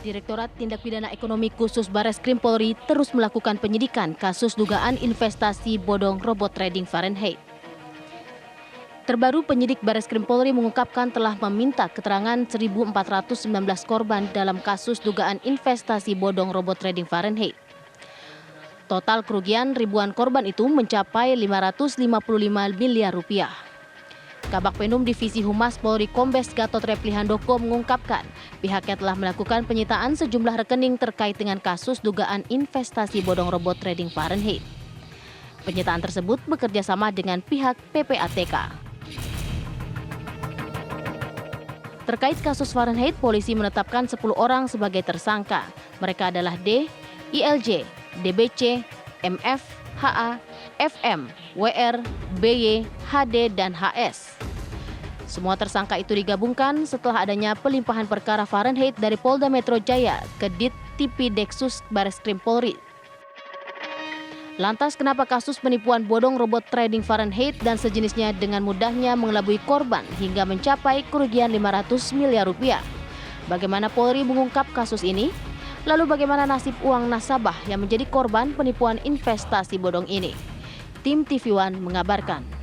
Direktorat Tindak Pidana Ekonomi Khusus Bareskrim Polri terus melakukan penyidikan kasus dugaan investasi bodong robot trading Fahrenheit. Terbaru, penyidik Bareskrim Polri mengungkapkan telah meminta keterangan 1.419 korban dalam kasus dugaan investasi bodong robot trading Fahrenheit. Total kerugian ribuan korban itu mencapai 555 miliar rupiah. Kabak Penum Divisi Humas Polri Kombes Gatot Reply Handoko mengungkapkan pihaknya telah melakukan penyitaan sejumlah rekening terkait dengan kasus dugaan investasi bodong robot trading Fahrenheit. Penyitaan tersebut bekerja sama dengan pihak PPATK. Terkait kasus Fahrenheit, polisi menetapkan 10 orang sebagai tersangka. Mereka adalah D, ILJ, DBC, MF, HA, FM, WR, BY, HD, dan HS. Semua tersangka itu digabungkan setelah adanya pelimpahan perkara Fahrenheit dari Polda Metro Jaya ke Dit Tipideksus Bareskrim Polri. Lantas kenapa kasus penipuan bodong robot trading Fahrenheit dan sejenisnya dengan mudahnya mengelabui korban hingga mencapai kerugian 500 miliar rupiah? Bagaimana Polri mengungkap kasus ini? Lalu bagaimana nasib uang nasabah yang menjadi korban penipuan investasi bodong ini? Tim TV One mengabarkan.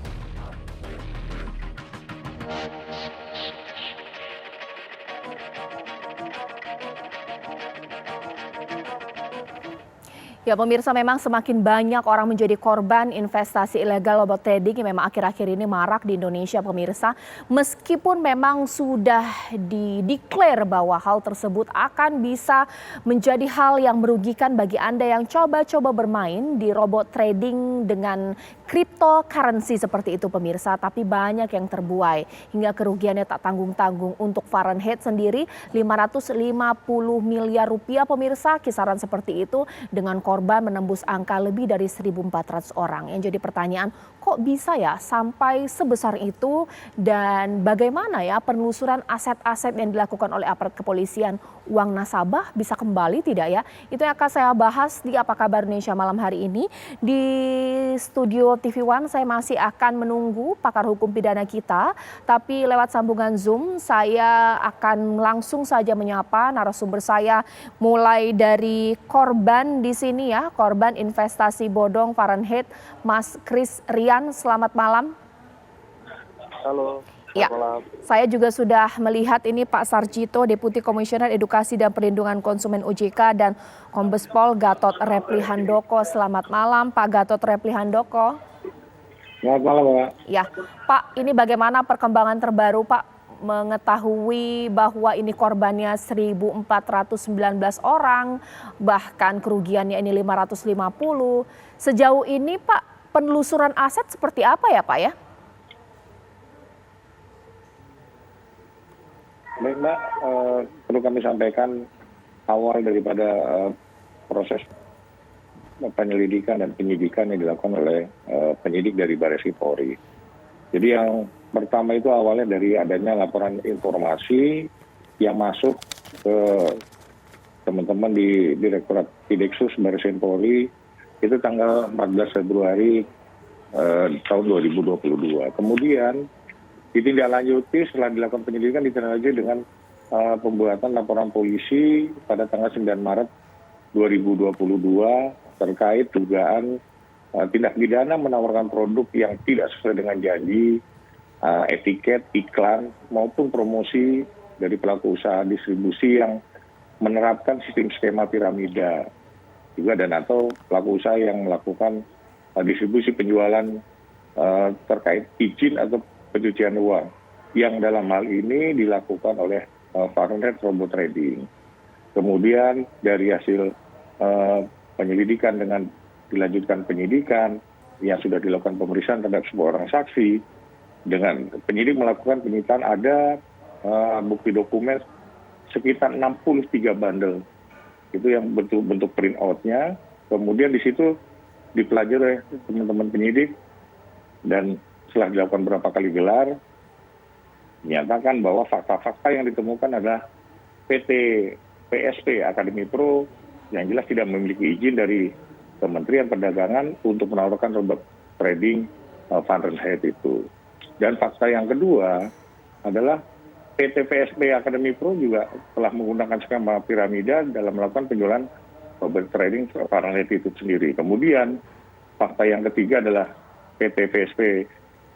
Ya pemirsa, memang semakin banyak orang menjadi korban investasi ilegal robot trading yang memang akhir-akhir ini marak di Indonesia pemirsa. Meskipun memang sudah dideklar bahwa hal tersebut akan bisa menjadi hal yang merugikan bagi Anda yang coba-coba bermain di robot trading dengan cryptocurrency seperti itu pemirsa. Tapi banyak yang terbuai hingga kerugiannya tak tanggung-tanggung. Untuk Fahrenheit sendiri 550 miliar rupiah pemirsa, kisaran seperti itu dengan korban menembus angka lebih dari 1.400 orang. Yang jadi pertanyaan, kok bisa ya sampai sebesar itu dan bagaimana ya penelusuran aset-aset yang dilakukan oleh aparat kepolisian? Uang nasabah bisa kembali tidak ya? Itu yang akan saya bahas di Apa Kabar Indonesia malam hari ini. Di studio TV One saya masih akan menunggu pakar hukum pidana kita, tapi lewat sambungan Zoom saya akan langsung saja menyapa narasumber saya mulai dari korban di sini ya, korban investasi bodong Fahrenheit, Mas Kris Rian. Selamat malam. Halo. Ya, saya juga sudah melihat ini Pak Sarjito, Deputi Komisioner Edukasi dan Perlindungan Konsumen OJK, dan Kombes Pol Gatot Reply Handoko. Selamat malam Pak Gatot Reply Handoko. Selamat malam Pak. Ya, Pak, ini bagaimana perkembangan terbaru Pak mengetahui bahwa ini korbannya 1.419 orang, bahkan kerugiannya ini 550. Sejauh ini Pak, penelusuran aset seperti apa ya Pak ya? Baik Mbak, perlu kami sampaikan awal daripada proses penyelidikan dan penyidikan yang dilakukan oleh penyidik dari Bareskrim Polri. Jadi yang pertama itu awalnya dari adanya laporan informasi yang masuk ke teman-teman di Direktorat Tideksus Bareskrim Polri itu tanggal 14 Februari tahun 2022. Kemudian ditindaklanjuti setelah dilakukan penyelidikan ditindaklanjuti dengan pembuatan laporan polisi pada tanggal 9 Maret 2022 terkait dugaan tindak pidana menawarkan produk yang tidak sesuai dengan janji, etiket, iklan maupun promosi dari pelaku usaha distribusi yang menerapkan sistem skema piramida juga, dan atau pelaku usaha yang melakukan distribusi penjualan terkait izin atau pencucian uang yang dalam hal ini dilakukan oleh Fahrenheit Robot Trading. Kemudian dari hasil penyelidikan dengan dilanjutkan penyidikan yang sudah dilakukan pemeriksaan terhadap sebuah orang saksi, dengan penyidik melakukan penyitaan ada bukti dokumen sekitar 63 bundle. Itu yang bentuk print out-nya. Kemudian di situ dipelajari oleh teman-teman penyidik dan setelah dilakukan beberapa kali gelar, menyatakan bahwa fakta-fakta yang ditemukan adalah PT PSP Akademi Pro yang jelas tidak memiliki izin dari Kementerian Perdagangan untuk menawarkan robot trading Fahrenheit itu. Dan fakta yang kedua adalah PT PSP Academy Pro juga telah menggunakan skema piramida dalam melakukan penjualan robot trading Fahrenheit itu sendiri. Kemudian fakta yang ketiga adalah PT PSP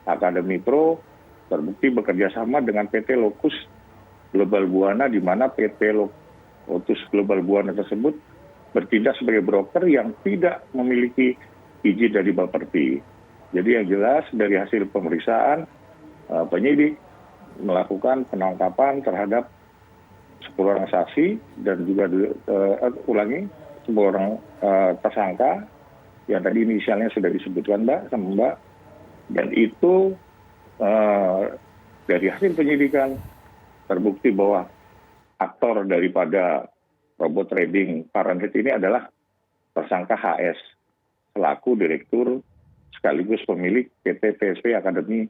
Academy Pro terbukti bekerja sama dengan PT Lotus Global Buana, di mana PT Lotus Global Buana tersebut bertindak sebagai broker yang tidak memiliki izin dari Bapepti. Jadi yang jelas dari hasil pemeriksaan penyidik melakukan penangkapan terhadap 10 orang saksi dan juga 10 orang tersangka yang tadi inisialnya sudah disebutkan Mbak, dan itu dari hasil penyidikan terbukti bahwa aktor daripada robot trading Fahrenheit ini adalah tersangka HS selaku direktur sekaligus pemilik PT PSP Academy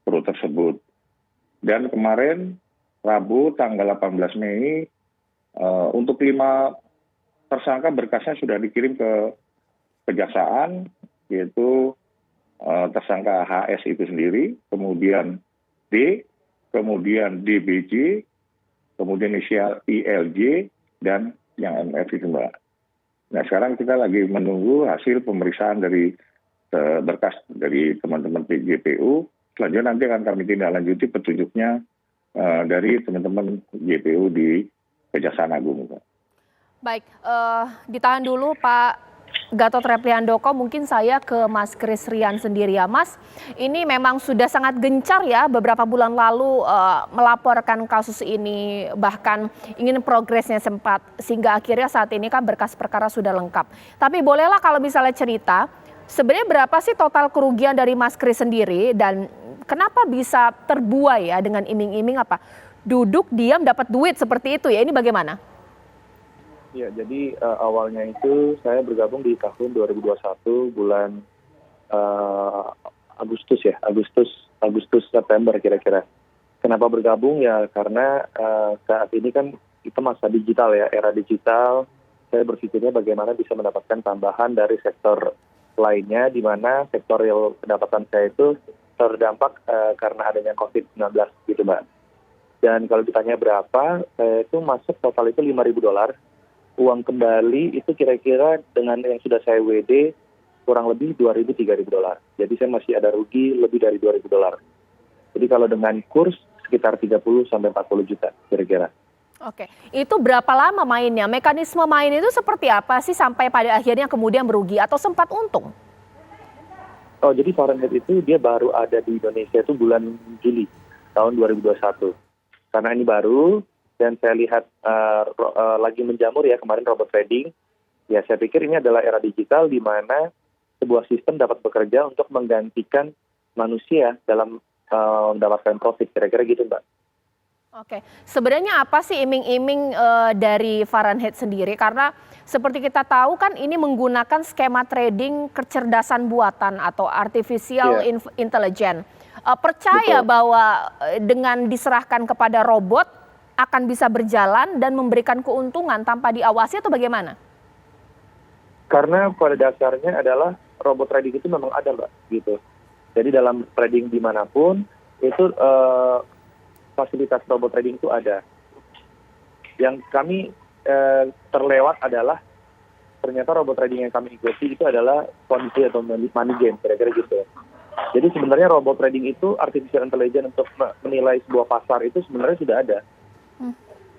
Pro tersebut. Dan kemarin Rabu tanggal 18 Mei untuk 5 tersangka berkasnya sudah dikirim ke kejaksaan, yaitu tersangka HS itu sendiri, kemudian D, kemudian DBJ, kemudian inisial ILJ, dan yang MF itu Mbak. Nah sekarang kita lagi menunggu hasil pemeriksaan dari berkas dari teman-teman JPU. Selanjutnya nanti akan kami tindak lanjuti petunjuknya dari teman-teman JPU di Kejaksaan Agung. Baik, ditahan dulu Pak Gatot Reprihandoko, mungkin saya ke Mas Kris Rian sendiri ya. Mas, ini memang sudah sangat gencar ya beberapa bulan lalu melaporkan kasus ini, bahkan ingin progresnya sempat, sehingga akhirnya saat ini kan berkas perkara sudah lengkap. Tapi bolehlah kalau misalnya cerita, sebenarnya berapa sih total kerugian dari Mas Kris sendiri dan kenapa bisa terbuai ya dengan iming-iming apa? Duduk, diam, dapat duit seperti itu ya, ini bagaimana? Ya, jadi awalnya itu saya bergabung di tahun 2021 bulan Agustus September kira-kira. Kenapa bergabung ya karena saat ini kan kita masa digital ya, era digital. Saya berpikirnya bagaimana bisa mendapatkan tambahan dari sektor lainnya, di mana sektor real pendapatan saya itu terdampak karena adanya COVID-19 gitu Mbak. Dan kalau ditanya berapa, saya itu masuk total itu $5.000. Uang kembali itu kira-kira dengan yang sudah saya WD kurang lebih $2.000-3.000. Jadi saya masih ada rugi lebih dari $2.000. Jadi kalau dengan kurs sekitar 30 sampai 40 juta kira-kira. Oke, itu berapa lama mainnya? Mekanisme main itu seperti apa sih sampai pada akhirnya kemudian merugi atau sempat untung? Oh, jadi Fahrenheit itu dia baru ada di Indonesia itu bulan Juli tahun 2021. Karena ini baru, dan saya lihat lagi menjamur ya kemarin robot trading, ya saya pikir ini adalah era digital di mana sebuah sistem dapat bekerja untuk menggantikan manusia dalam mendapatkan profit, kira-kira gitu Mbak. Oke, sebenarnya apa sih iming-iming dari Fahrenheit sendiri? Karena seperti kita tahu kan ini menggunakan skema trading kecerdasan buatan atau artificial intelligence. Percaya Betul. bahwa dengan diserahkan kepada robot akan bisa berjalan dan memberikan keuntungan tanpa diawasi atau bagaimana? Karena pada dasarnya adalah robot trading itu memang ada Mbak, gitu. Jadi dalam trading dimanapun itu fasilitas robot trading itu ada. Yang kami terlewat adalah ternyata robot trading yang kami ikuti itu adalah kondisi atau money game, kira-kira gitu. Jadi sebenarnya robot trading itu artificial intelligence untuk menilai sebuah pasar itu sebenarnya sudah ada.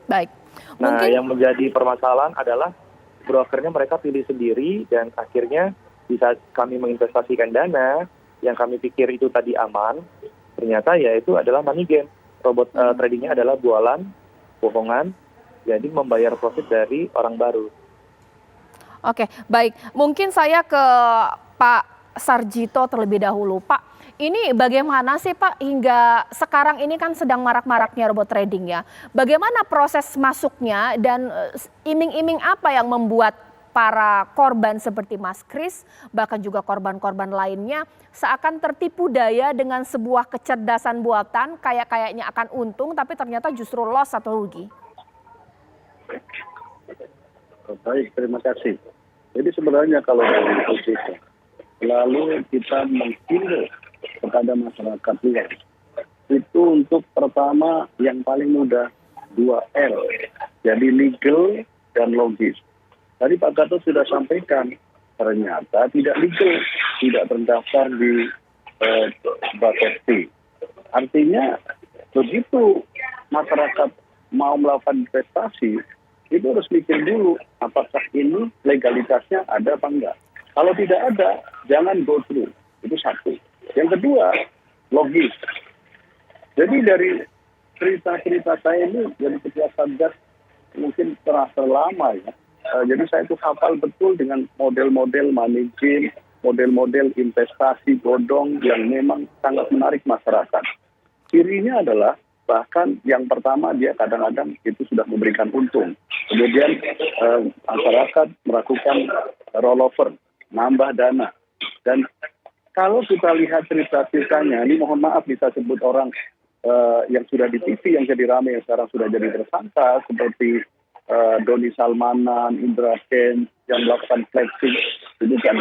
Baik. Nah, yang menjadi permasalahan adalah brokernya mereka pilih sendiri dan akhirnya bisa kami menginvestasikan dana yang kami pikir itu tadi aman, ternyata ya itu adalah money game. Robot tradingnya adalah bualan, bohongan, jadi membayar profit dari orang baru. Oke, baik. Mungkin saya ke Pak Sarjito terlebih dahulu. Pak, ini bagaimana sih Pak hingga sekarang ini kan sedang marak-maraknya robot trading ya. Bagaimana proses masuknya dan iming-iming apa yang membuat para korban seperti Mas Kris, bahkan juga korban-korban lainnya seakan tertipu daya dengan sebuah kecerdasan buatan, kayaknya akan untung tapi ternyata justru loss atau rugi? Baik, terima kasih. Jadi sebenarnya kalau dari posisi lalu kita menghimbau kepada masyarakat luas itu untuk pertama yang paling mudah 2L. Jadi legal dan logis. Tadi Pak Gatot sudah sampaikan, ternyata tidak legal, tidak terdaftar di Bapepti. Artinya begitu masyarakat mau melakukan investasi, itu harus mikir dulu apakah ini legalitasnya ada apa enggak. Kalau tidak ada, jangan go through. Itu satu. Yang kedua, logis. Jadi dari cerita-cerita saya ini jadi ketua Satgas mungkin terasa lama ya. Jadi saya itu hafal betul dengan model-model managing, model-model investasi bodong yang memang sangat menarik masyarakat. Cirinya adalah bahkan yang pertama dia kadang-kadang itu sudah memberikan untung. Kemudian masyarakat melakukan rollover, nambah dana. Dan kalau kita lihat cerita-ceritanya, ini mohon maaf bisa sebut orang yang sudah di TV, yang jadi ramai, yang sekarang sudah jadi tersangka, seperti Doni Salmanan, Indra Kents, yang melakukan flexing. Ini kan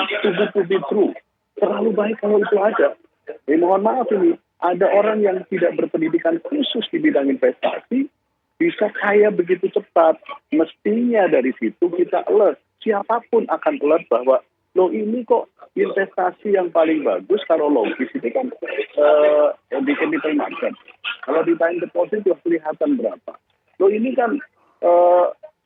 to be true. Terlalu baik kalau itu ada. Mohon maaf ini, ada orang yang tidak berpendidikan khusus di bidang investasi, bisa kaya begitu cepat. Mestinya dari situ kita alert. Siapapun akan alert bahwa, loh ini kok investasi yang paling bagus kalau logis itu kan di capital market. Kalau di time deposit sudah kelihatan berapa. Loh ini kan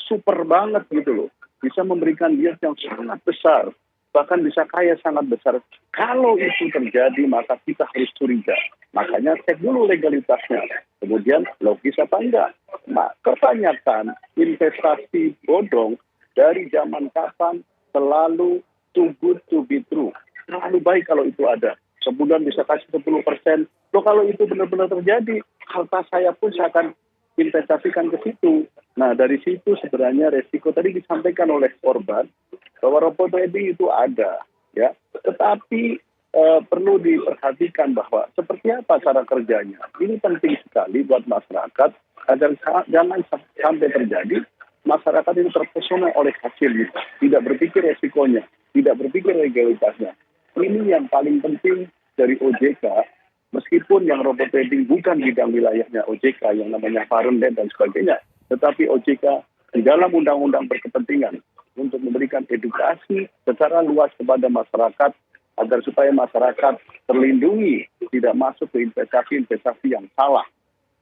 super banget gitu loh. Bisa memberikan yield yang sangat besar. Bahkan bisa kaya sangat besar. Kalau itu terjadi maka kita harus curiga. Makanya cek dulu legalitasnya. Kemudian logis apa enggak. Nah, kebanyakan investasi bodong dari zaman kapan selalu too good to be true. Terlalu baik kalau itu ada. Sebulan bisa kasih 10%. Loh kalau itu benar-benar terjadi, harta saya pun saya akan investasikan ke situ. Nah dari situ sebenarnya resiko tadi disampaikan oleh korban bahwa robot trading itu ada, ya. Tetapi perlu diperhatikan bahwa seperti apa cara kerjanya. Ini penting sekali buat masyarakat agar jangan sampai terjadi masyarakat itu terpesona oleh hasilnya, tidak berpikir resikonya, tidak berpikir legalitasnya. Ini yang paling penting dari OJK. Meskipun yang robot trading bukan bidang wilayahnya OJK yang namanya Fahrenheit dan sebagainya, tetapi OJK di dalam undang-undang berkepentingan untuk memberikan edukasi secara luas kepada masyarakat agar supaya masyarakat terlindungi, tidak masuk ke investasi-investasi yang salah,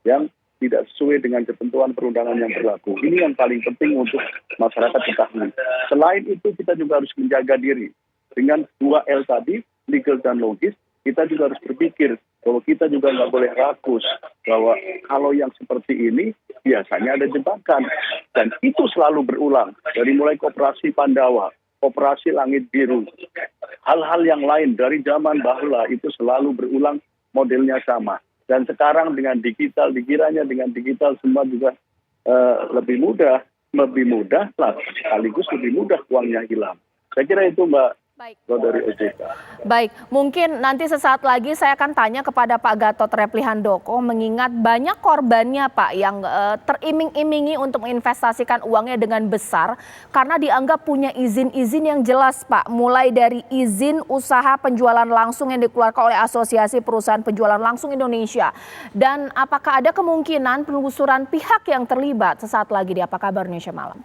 yang tidak sesuai dengan ketentuan perundangan yang berlaku. Ini yang paling penting untuk masyarakat ketahui. Selain itu kita juga harus menjaga diri. Dengan 2L tadi, legal dan logis, kita juga harus berpikir bahwa kita juga nggak boleh rakus bahwa kalau yang seperti ini biasanya ada jebakan. Dan itu selalu berulang. Dari mulai Koperasi Pandawa, Operasi Langit Biru, hal-hal yang lain dari zaman bahula itu selalu berulang, modelnya sama. Dan sekarang dengan digital, dikiranya dengan digital semua juga lebih mudah lah, sekaligus lebih mudah uangnya hilang. Saya kira itu Mbak. Baik. Dari OJK. Baik, mungkin nanti sesaat lagi saya akan tanya kepada Pak Gatot Reply Handoko mengingat banyak korbannya Pak yang teriming-imingi untuk menginvestasikan uangnya dengan besar karena dianggap punya izin-izin yang jelas Pak. Mulai dari izin usaha penjualan langsung yang dikeluarkan oleh Asosiasi Perusahaan Penjualan Langsung Indonesia. Dan apakah ada kemungkinan penelusuran pihak yang terlibat sesaat lagi di Apa Kabar Indonesia Malam?